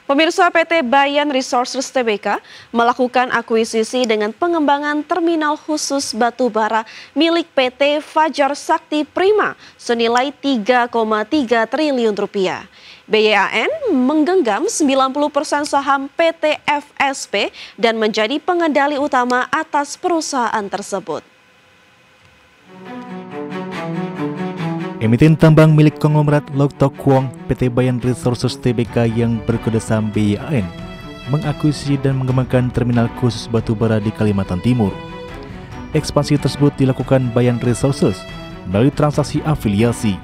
Pemirsa, PT Bayan Resources Tbk melakukan akuisisi dengan pengembangan terminal khusus batubara milik PT Fajar Sakti Prima senilai 3,3 triliun rupiah. BYAN menggenggam 90% saham PT FSP dan menjadi pengendali utama atas perusahaan tersebut. Emiten tambang milik konglomerat Lok Tok Kuong PT Bayan Resources Tbk yang berkode saham BYAN mengakuisisi dan mengembangkan terminal khusus batubara di Kalimantan Timur. Ekspansi tersebut dilakukan Bayan Resources melalui transaksi afiliasi.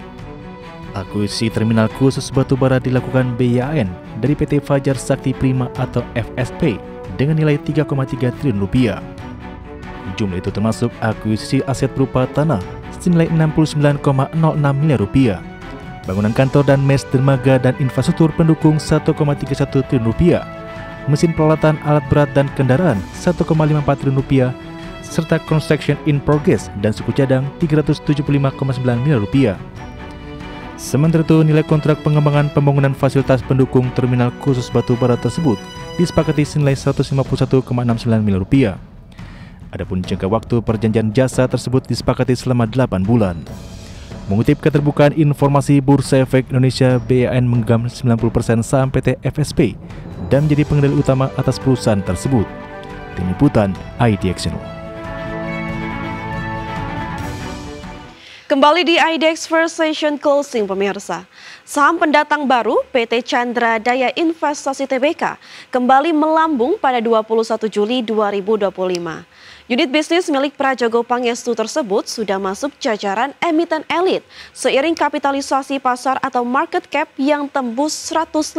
Akuisisi terminal khusus batubara dilakukan BYAN dari PT Fajar Sakti Prima atau FSP dengan nilai 3,3 triliun rupiah. Jumlah itu termasuk akuisisi aset berupa tanah senilai 69,06 miliar rupiah, bangunan kantor dan mes dermaga dan infrastruktur pendukung 1,31 triliun rupiah, mesin peralatan alat berat dan kendaraan 1,54 triliun rupiah, serta construction in progress dan suku cadang 375,9 miliar rupiah. Sementara itu, nilai kontrak pengembangan pembangunan fasilitas pendukung terminal khusus batubara tersebut disepakati senilai 151,69 miliar rupiah. Adapun jangka waktu perjanjian jasa tersebut disepakati selama 8 bulan. Mengutip keterbukaan informasi Bursa Efek Indonesia, BYAN menggenggam 90% saham PT FSP dan menjadi pengendali utama atas perusahaan tersebut. Tim Liputan IDX Channel. Kembali di IDX First Session Closing, pemirsa. Saham pendatang baru PT Chandra Daya Investasi Tbk kembali melambung pada 21 Juli 2025. Unit bisnis milik Prajogo Pangestu tersebut sudah masuk jajaran emiten elit seiring kapitalisasi pasar atau market cap yang tembus 150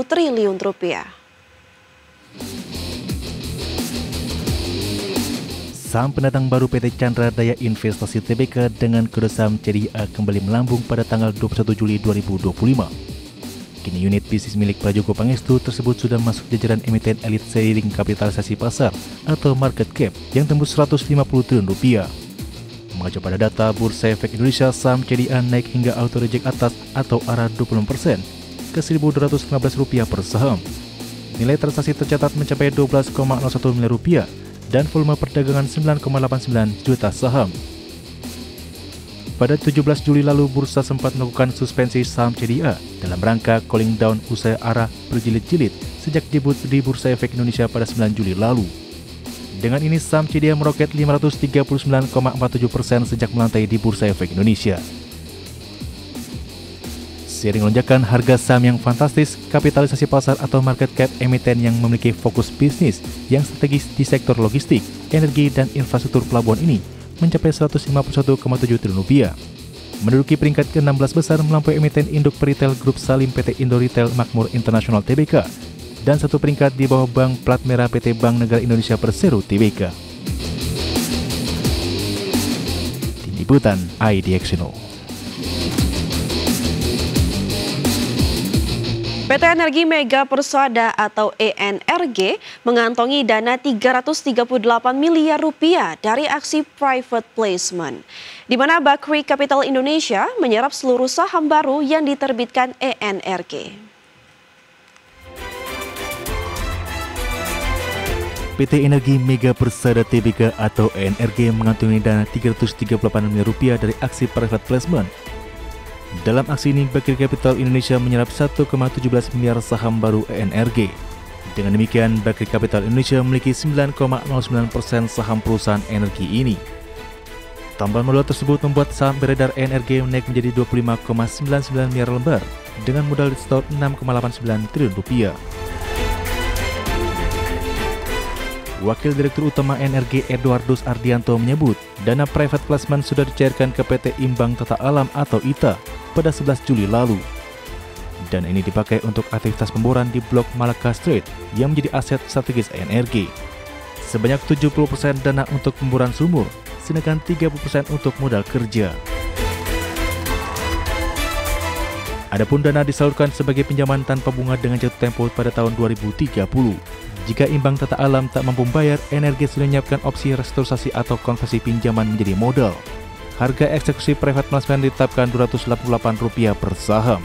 triliun rupiah. Saham pendatang baru PT Chandra Daya Investasi Tbk dengan kode saham CDIA kembali melambung pada tanggal 21 Juli 2025. Kini unit bisnis milik Prajogo Pangestu tersebut sudah masuk jajaran emiten elit seiring kapitalisasi pasar atau market cap yang tembus 150 triliun rupiah. Mengacu pada data Bursa Efek Indonesia, saham CDIA naik hingga auto reject atas atau arah 20% ke Rp1.215 per saham. Nilai transaksi tercatat mencapai 12,01 miliar rupiah dan volume perdagangan 9,89 juta saham. Pada 17 Juli lalu, bursa sempat melakukan suspensi saham CDIA dalam rangka cooling down usai arah berjilid-jilid sejak debut di Bursa Efek Indonesia pada 9 Juli lalu. Dengan ini, saham CDIA meroket 539,47% sejak melantai di Bursa Efek Indonesia. Seiring lonjakan harga saham yang fantastis, kapitalisasi pasar atau market cap emiten yang memiliki fokus bisnis yang strategis di sektor logistik, energi, dan infrastruktur pelabuhan ini mencapai 151,7 triliun rupiah. Menduduki peringkat ke-16 besar melampaui emiten induk peritel grup Salim PT Indo Retail Makmur Internasional Tbk dan satu peringkat di bawah bank plat merah PT Bank Negara Indonesia Persero Tbk. Tim Liputan IDX Channel. PT Energi Mega Persada atau ENRG mengantongi dana 338 miliar rupiah dari aksi private placement, di mana Bakri Capital Indonesia menyerap seluruh saham baru yang diterbitkan ENRG. PT Energi Mega Persada Tbk atau ENRG mengantongi dana 338 miliar rupiah dari aksi private placement. Dalam aksi ini, Bakri Capital Indonesia menyerap 1,17 miliar saham baru ENRG. Dengan demikian, Bakri Capital Indonesia memiliki 9,09% saham perusahaan energi ini. Tambahan modal tersebut membuat saham beredar ENRG naik menjadi 25,99 miliar lembar dengan modal setor 6,89 triliun rupiah. Wakil Direktur Utama ENRG Edwardus Ardianto menyebut, dana private placement sudah dicairkan ke PT Imbang Tata Alam atau ITA pada 11 Juli lalu. Dan ini dipakai untuk aktivitas pemboran di Blok Malaka Strait yang menjadi aset strategis ENRG. Sebanyak 70% dana untuk pemboran sumur, sedangkan 30% untuk modal kerja. Adapun dana disalurkan sebagai pinjaman tanpa bunga dengan jatuh tempo pada tahun 2030. Jika Imbang Tata Alam tak mampu membayar, ENRG sudah menyiapkan opsi restrukturisasi atau konversi pinjaman menjadi modal. Harga eksekusi private placement ditetapkan Rp288 per saham.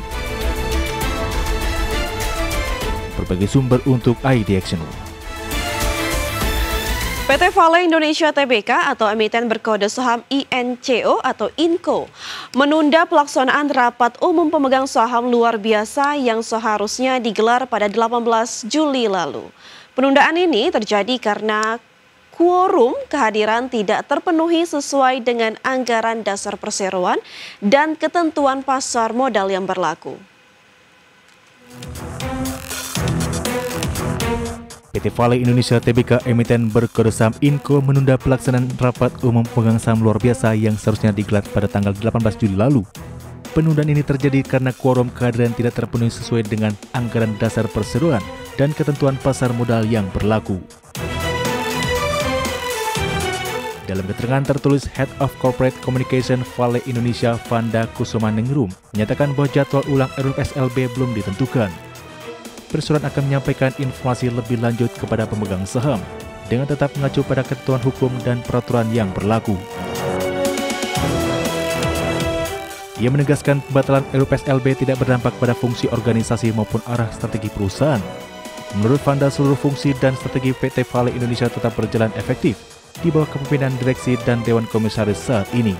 berbagai sumber untuk ID Action. PT Vale Indonesia Tbk atau emiten berkode saham INCO atau INCO menunda pelaksanaan rapat umum pemegang saham luar biasa yang seharusnya digelar pada 18 Juli lalu. Penundaan ini terjadi karena quorum kehadiran tidak terpenuhi sesuai dengan anggaran dasar perseroan dan ketentuan pasar modal yang berlaku. PT Vale Indonesia Tbk emiten berkode saham INCO menunda pelaksanaan rapat umum pemegang saham luar biasa yang seharusnya digelar pada tanggal 18 Juli lalu. Penundaan ini terjadi karena quorum kehadiran tidak terpenuhi sesuai dengan anggaran dasar perseroan dan ketentuan pasar modal yang berlaku. Dalam keterangan tertulis, Head of Corporate Communication Vale Indonesia Vanda Kusumaningrum menyatakan bahwa jadwal ulang RUPSLB belum ditentukan. Perseroan akan menyampaikan informasi lebih lanjut kepada pemegang saham dengan tetap mengacu pada ketentuan hukum dan peraturan yang berlaku. Ia menegaskan pembatalan RUPSLB tidak berdampak pada fungsi organisasi maupun arah strategi perusahaan. Menurut Vanda, seluruh fungsi dan strategi PT Vale Indonesia tetap berjalan efektif di bawah kepemimpinan direksi dan Dewan Komisaris saat ini.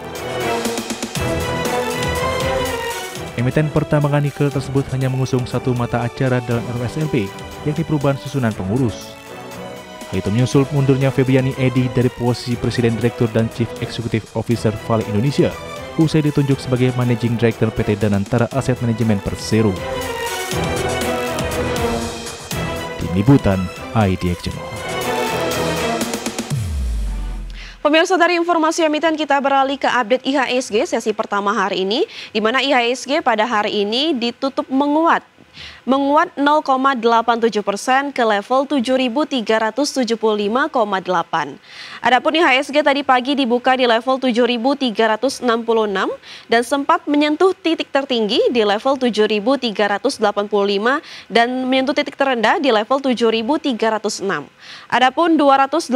Emiten pertambangan nikel tersebut hanya mengusung satu mata acara dalam RUPSLB, yakni perubahan susunan pengurus. Hal itu menyusul mundurnya Febriani Edi dari posisi Presiden Direktur dan Chief Executive Officer Vale Indonesia, usai ditunjuk sebagai Managing Director PT Danantara Aset Manajemen Persero. Tim Liputan ID Action. Pemirsa, dari informasi emiten kita beralih ke update IHSG sesi pertama hari ini, di mana IHSG pada hari ini ditutup menguat 0,87% ke level 7.375,8. Adapun IHSG tadi pagi dibuka di level 7.366 dan sempat menyentuh titik tertinggi di level 7.385 dan menyentuh titik terendah di level 7.306. Adapun 286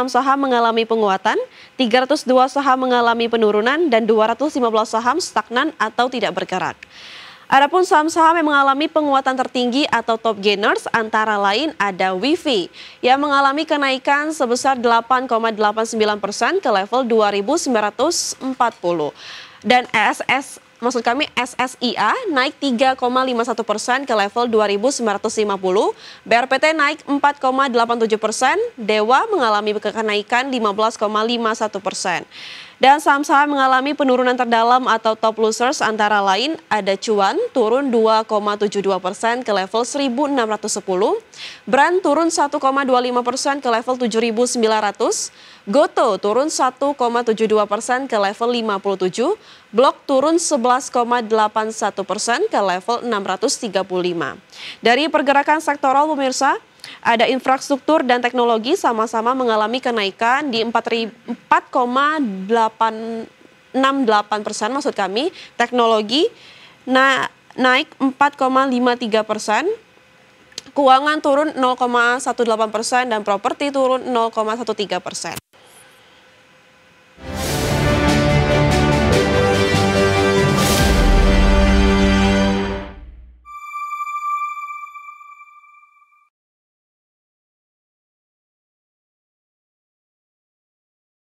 saham mengalami penguatan, 302 saham mengalami penurunan dan 215 saham stagnan atau tidak bergerak. Adapun saham-saham yang mengalami penguatan tertinggi atau top gainers antara lain ada WIFI yang mengalami kenaikan sebesar 8,89% ke level 2.940 dan SSIA naik 3,51% ke level 2.950, BRPT naik 4,87%, Dewa mengalami kenaikan 15,51%. Dan saham-saham mengalami penurunan terdalam atau top losers antara lain ada Cuan turun 2,72% ke level 1.610, Brand turun 1,25% ke level 7.900, Goto turun 1,72% ke level 57, Blok turun 11,81% ke level 635. Dari pergerakan sektoral pemirsa, ada infrastruktur dan teknologi sama-sama mengalami kenaikan di 4,68% maksud kami. Teknologi naik 4,53%, keuangan turun 0,18% dan properti turun 0,13%.